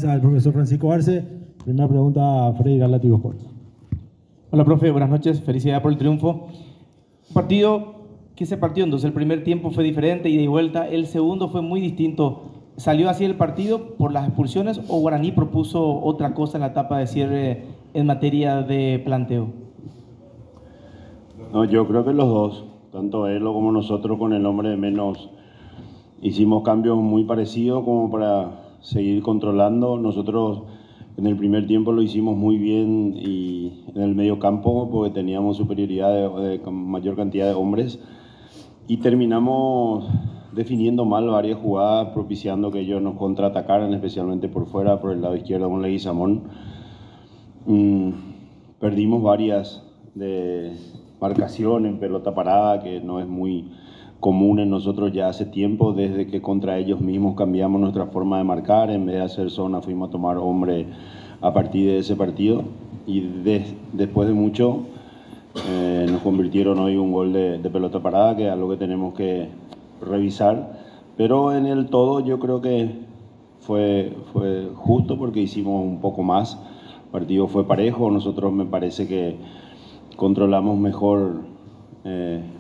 prensa del profesor Francisco Arce. Primera pregunta a Freddy Latigo Sports. Hola, profe, buenas noches. Felicidades por el triunfo. ¿Qué se partió? Entonces, el primer tiempo fue diferente, ida y vuelta. El segundo fue muy distinto. ¿Salió así el partido por las expulsiones o Guaraní propuso otra cosa en la etapa de cierre en materia de planteo? No, yo creo que los dos, tanto él como nosotros con el hombre de menos, hicimos cambios muy parecidos como para seguir controlando. Nosotros en el primer tiempo lo hicimos muy bien y en el medio campo porque teníamos superioridad de mayor cantidad de hombres y terminamos definiendo mal varias jugadas, propiciando que ellos nos contraatacaran, especialmente por fuera, por el lado izquierdo con Leguizamón. Perdimos varias de marcación en pelota parada, que no es muy común en nosotros ya hace tiempo, desde que contra ellos mismos cambiamos nuestra forma de marcar. En vez de hacer zona fuimos a tomar hombre a partir de ese partido y después de mucho nos convirtieron hoy un gol de pelota parada, que es algo que tenemos que revisar, pero en el todo yo creo que fue justo porque hicimos un poco más. El partido fue parejo, nosotros me parece que controlamos mejor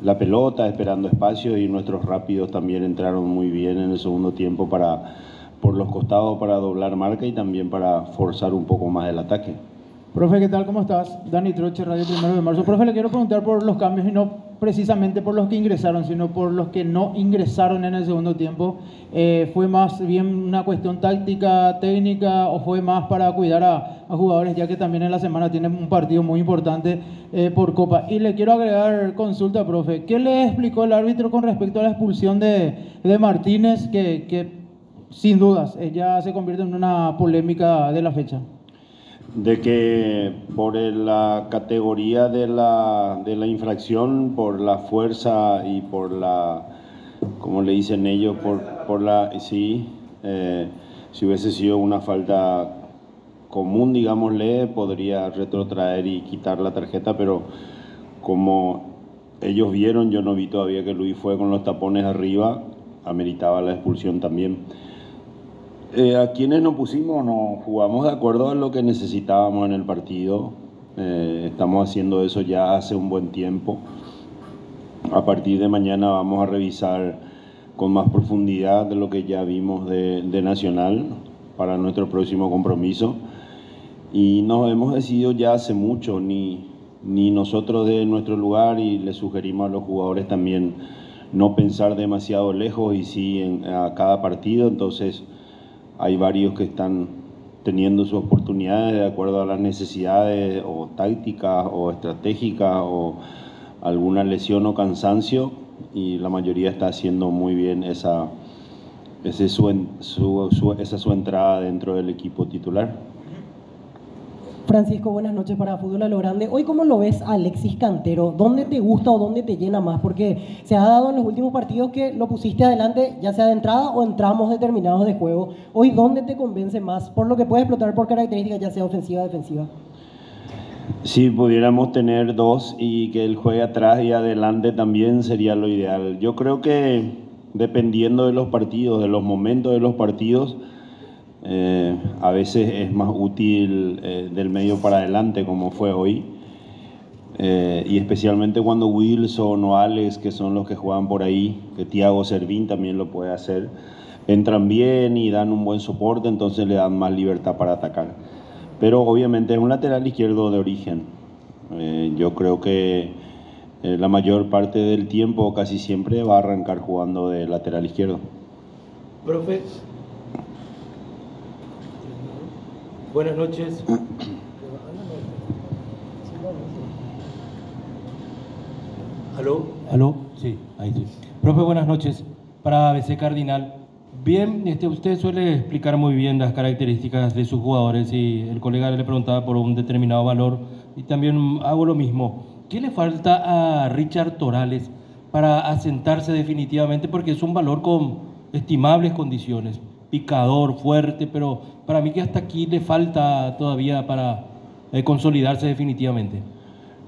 la pelota, esperando espacio, y nuestros rápidos también entraron muy bien en el segundo tiempo por los costados para doblar marca y también para forzar un poco más el ataque. Profe, ¿qué tal? ¿Cómo estás? Dani Troche, Radio 1 de Marzo. Profe, le quiero preguntar por los cambios y no precisamente por los que ingresaron, sino por los que no ingresaron en el segundo tiempo. ¿Fue más bien una cuestión táctica, técnica, o fue más para cuidar a jugadores, ya que también en la semana tienen un partido muy importante por Copa? Y le quiero agregar consulta, profe. ¿Qué le explicó el árbitro con respecto a la expulsión de Martínez, que sin dudas ya se convierte en una polémica de la fecha? De que por la categoría de la infracción, por la fuerza y por la, como le dicen ellos, si hubiese sido una falta común, digámosle, podría retrotraer y quitar la tarjeta, pero como ellos vieron, yo no vi todavía que Luis fue con los tapones arriba, ameritaba la expulsión también. A quienes nos pusimos, nos jugamos de acuerdo a lo que necesitábamos en el partido. Estamos haciendo eso ya hace un buen tiempo. A partir de mañana vamos a revisar con más profundidad de lo que ya vimos de Nacional para nuestro próximo compromiso. Y nos hemos decidido ya hace mucho, ni nosotros de nuestro lugar, y le sugerimos a los jugadores también no pensar demasiado lejos y sí a cada partido. Entonces hay varios que están teniendo sus oportunidades de acuerdo a las necesidades o tácticas o estratégicas o alguna lesión o cansancio, y la mayoría está haciendo muy bien esa su entrada dentro del equipo titular. Francisco, buenas noches para Fútbol a lo Grande. Hoy, ¿cómo lo ves a Alexis Cantero? ¿Dónde te gusta o dónde te llena más? Porque se ha dado en los últimos partidos que lo pusiste adelante, ya sea de entrada o en tramos determinados de juego. Hoy, ¿dónde te convence más? Por lo que puede explotar por características, ya sea ofensiva o defensiva. Si pudiéramos tener dos y que él juegue atrás y adelante también sería lo ideal. Yo creo que dependiendo de los partidos, de los momentos de los partidos, a veces es más útil del medio para adelante, como fue hoy, y especialmente cuando Wilson o Alex, que son los que juegan por ahí, que Thiago Servín también lo puede hacer, entran bien y dan un buen soporte, entonces le dan más libertad para atacar. Pero obviamente es un lateral izquierdo de origen. Yo creo que la mayor parte del tiempo, casi siempre, va a arrancar jugando de lateral izquierdo. Profe, buenas noches. ¿Aló? Sí, ahí sí. Profe, buenas noches. Para ABC Cardinal, bien, usted suele explicar muy bien las características de sus jugadores, y el colega le preguntaba por un determinado valor, y también hago lo mismo. ¿Qué le falta a Richard Torales para asentarse definitivamente? Porque es un valor con estimables condiciones, picador, fuerte, pero para mí que hasta aquí le falta todavía para consolidarse definitivamente.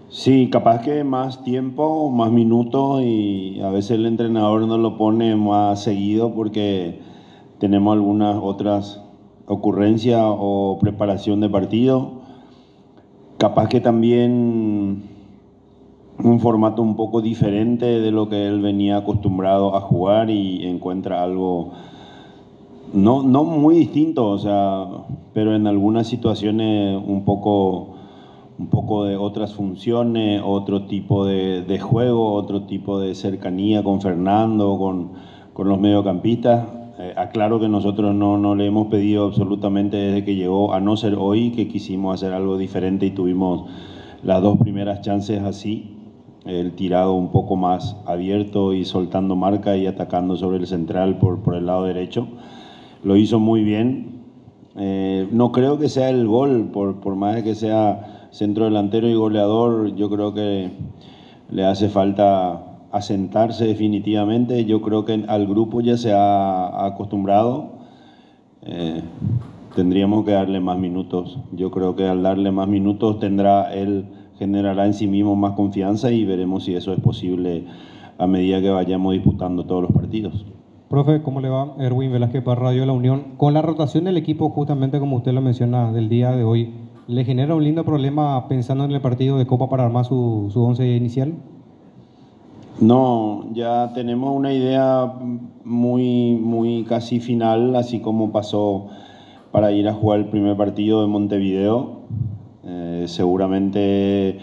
Sí, capaz que más tiempo, más minutos, y a veces el entrenador no lo pone más seguido porque tenemos algunas otras ocurrencia o preparación de partido. Capaz que también un formato un poco diferente de lo que él venía acostumbrado a jugar y encuentra algo no muy distinto, o sea, pero en algunas situaciones un poco de otras funciones, otro tipo de juego, otro tipo de cercanía con Fernando, con los mediocampistas. Aclaro que nosotros no le hemos pedido absolutamente desde que llegó, a no ser hoy que quisimos hacer algo diferente y tuvimos las dos primeras chances así, el tirado un poco más abierto y soltando marca y atacando sobre el central por el lado derecho. Lo hizo muy bien. No creo que sea el gol, por más de que sea centro delantero y goleador, yo creo que le hace falta asentarse definitivamente. Yo creo que al grupo ya se ha acostumbrado. Tendríamos que darle más minutos. Yo creo que al darle más minutos él generará en sí mismo más confianza y veremos si eso es posible a medida que vayamos disputando todos los partidos. Profe, ¿cómo le va? Erwin Velázquez para Radio La Unión. Con la rotación del equipo, justamente como usted lo menciona, del día de hoy, ¿le genera un lindo problema pensando en el partido de Copa para armar su once inicial? No, ya tenemos una idea muy casi final, así como pasó para ir a jugar el primer partido de Montevideo. Seguramente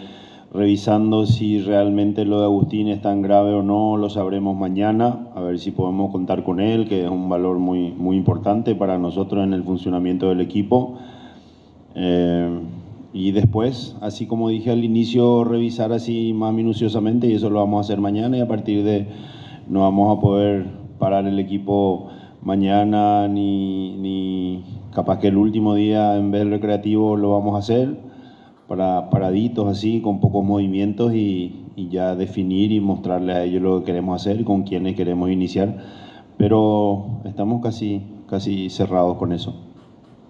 revisando si realmente lo de Agustín es tan grave o no, lo sabremos mañana, a ver si podemos contar con él, que es un valor muy importante para nosotros en el funcionamiento del equipo. Y después, así como dije al inicio, revisar así más minuciosamente, y eso lo vamos a hacer mañana, y a partir de no vamos a poder parar el equipo mañana ni capaz que el último día en vez del recreativo lo vamos a hacer paraditos así, con pocos movimientos y ya definir y mostrarles a ellos lo que queremos hacer, con quienes queremos iniciar, pero estamos casi cerrados con eso.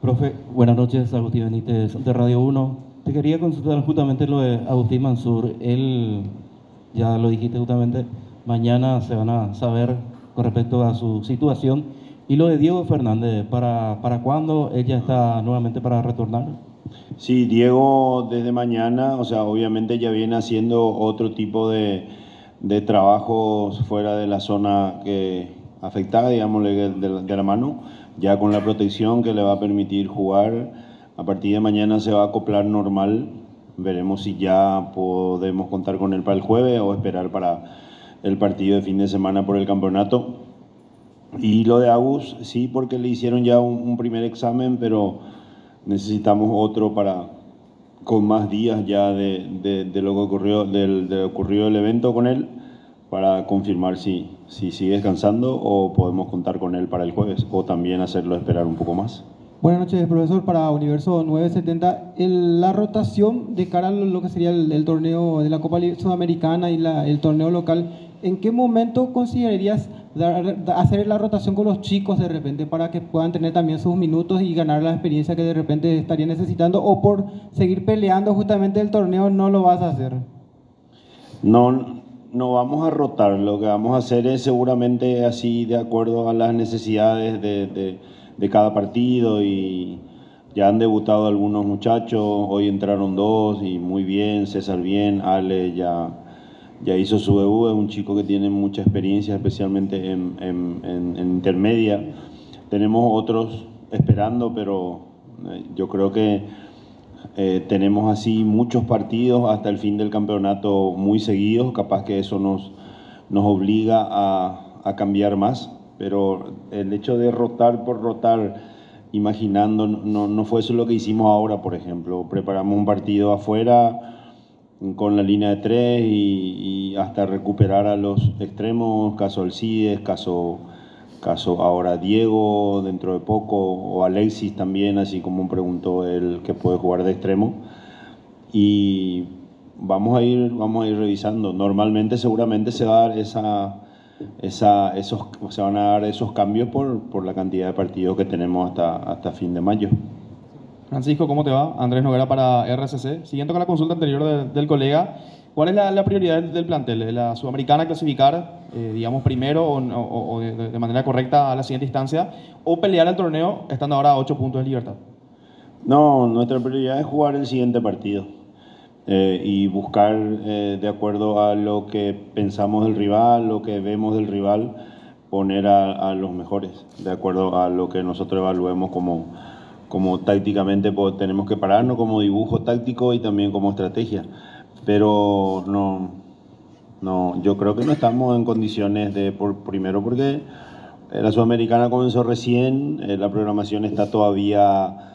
Profe, buenas noches, Agustín Benítez de Radio 1. Te quería consultar justamente lo de Agustín Mansur. Él, ya lo dijiste justamente, mañana se van a saber con respecto a su situación. Y lo de Diego Fernández, ¿para cuándo ella está nuevamente para retornar? Sí, Diego desde mañana, o sea, obviamente ya viene haciendo otro tipo de trabajos fuera de la zona que afectada, digámosle, de la mano, ya con la protección que le va a permitir jugar. A partir de mañana se va a acoplar normal. Veremos si ya podemos contar con él para el jueves o esperar para el partido de fin de semana por el campeonato. Y lo de Agus, sí, porque le hicieron ya un primer examen, pero necesitamos otro con más días ya de lo que ocurrió, del evento con él, para confirmar si sigue descansando o podemos contar con él para el jueves, o también hacerlo esperar un poco más. Buenas noches, profesor. Para Universo 970, la rotación de cara a lo que sería el torneo de la Copa Sudamericana y el torneo local, ¿en qué momento considerarías hacer la rotación con los chicos de repente para que puedan tener también sus minutos y ganar la experiencia que de repente estarían necesitando, o por seguir peleando justamente el torneo no lo vas a hacer? No vamos a rotar, lo que vamos a hacer es seguramente así de acuerdo a las necesidades de cada partido, y ya han debutado algunos muchachos, hoy entraron dos y muy bien, César bien, Ale ya hizo su debut, es un chico que tiene mucha experiencia, especialmente en intermedia. Tenemos otros esperando, pero yo creo que tenemos así muchos partidos hasta el fin del campeonato muy seguidos, capaz que eso nos obliga a cambiar más, pero el hecho de rotar por rotar, imaginando, no fue eso lo que hicimos ahora, por ejemplo. Preparamos un partido afuera con la línea de tres y hasta recuperar a los extremos, caso Alcides, caso ahora Diego dentro de poco, o Alexis también, así como preguntó él, que puede jugar de extremo, y vamos a ir revisando. Normalmente seguramente se va a dar se van a dar esos cambios por la cantidad de partidos que tenemos hasta fin de mayo. Francisco, ¿cómo te va? Andrés Noguera para RCC. Siguiendo con la consulta anterior del colega, ¿cuál es la prioridad del plantel? ¿La Sudamericana clasificar, digamos, primero o de manera correcta a la siguiente instancia? ¿O pelear el torneo estando ahora a 8 puntos de libertad? No, nuestra prioridad es jugar el siguiente partido y buscar, de acuerdo a lo que pensamos del rival, lo que vemos del rival, poner a los mejores, de acuerdo a lo que nosotros evaluemos como tácticamente tenemos que pararnos, como dibujo táctico y también como estrategia. Pero no, yo creo que no estamos en condiciones primero porque la Sudamericana comenzó recién, la programación está todavía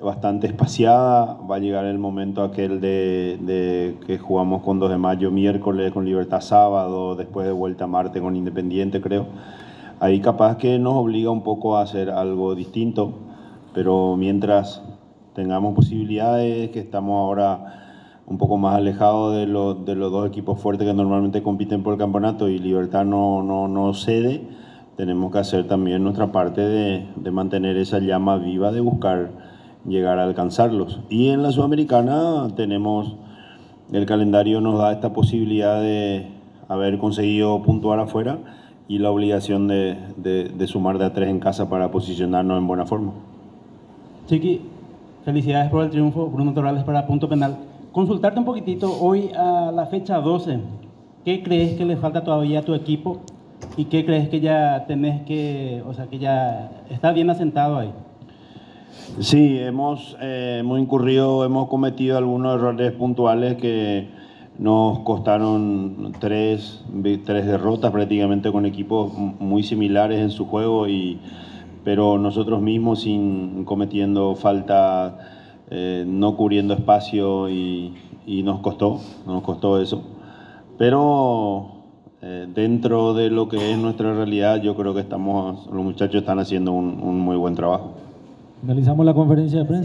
bastante espaciada, va a llegar el momento aquel de que jugamos con 2 de mayo miércoles, con Libertad sábado, después de vuelta martes con Independiente, creo. Ahí capaz que nos obliga un poco a hacer algo distinto, pero mientras tengamos posibilidades, que estamos ahora un poco más alejados de los 2 equipos fuertes que normalmente compiten por el campeonato y Libertad no cede, tenemos que hacer también nuestra parte de mantener esa llama viva, de buscar llegar a alcanzarlos. Y en la Sudamericana el calendario nos da esta posibilidad de haber conseguido puntuar afuera y la obligación de sumar de a 3 en casa para posicionarnos en buena forma. Chiqui, felicidades por el triunfo. Bruno Torrales para Punto Penal. Consultarte un poquitito hoy a la fecha 12, ¿qué crees que le falta todavía a tu equipo y qué crees que ya que ya está bien asentado ahí? Sí, hemos incurrido, hemos cometido algunos errores puntuales que nos costaron 3 derrotas prácticamente con equipos muy similares en su juego, pero nosotros mismos cometiendo falta, no cubriendo espacio y nos costó eso. Pero dentro de lo que es nuestra realidad, yo creo que los muchachos están haciendo un muy buen trabajo. Finalizamos la conferencia de prensa.